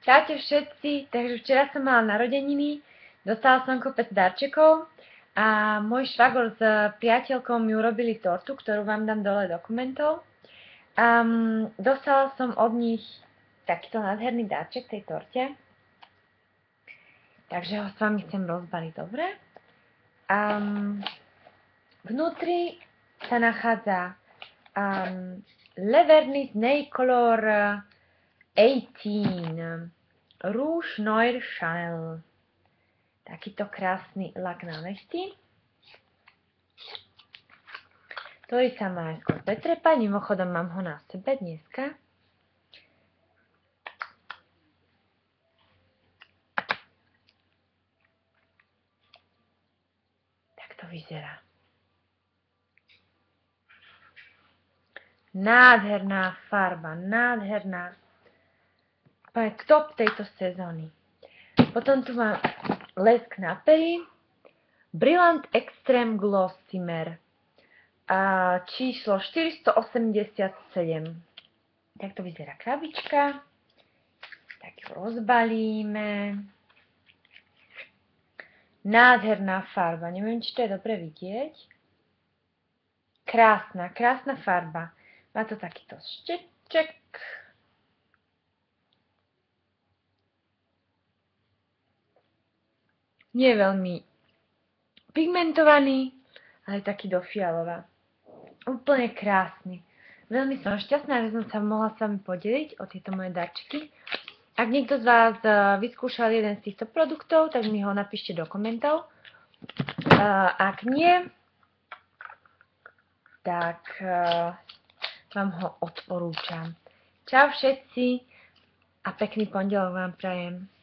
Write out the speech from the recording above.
Čaute všetci, takže včera som mala narodeniny, dostala som kopec darčekov a môj švagor s priateľkou mi urobili tortu, ktorú vám dám dole do komentov. Dostala som od nich takýto nádherný darček tej torte, takže ho s vami chcem rozbaliť, dobre? Vnútri sa nachádza Le Snake Color 18 Rouge Noir Chanel. Takýto krásny lak na nechty, ktorý sa má aj skôr pretrepať. Mimochodom mám ho na sebe dneska. Tak to vyzerá. Nádherná farba, nádherná. Top tejto sezóny. Potom tu mám lesk na pery, Brilliant Extreme Gloss Shimmer, číslo 487. Takto vyzerá krabička. Tak ju rozbalíme. Nádherná farba, neviem, či to je dobre vidieť. Krásna, krásna farba. Má to takýto šteček. Nie je veľmi pigmentovaný, ale taký do fialová. Úplne krásny. Veľmi som šťastná, že som sa mohla s vami podeliť o tieto moje darčeky. Ak niekto z vás vyskúšal jeden z týchto produktov, tak mi ho napíšte do komentov. Ak nie, tak vám ho odporúčam. Čau všetci a pekný pondelok vám prajem.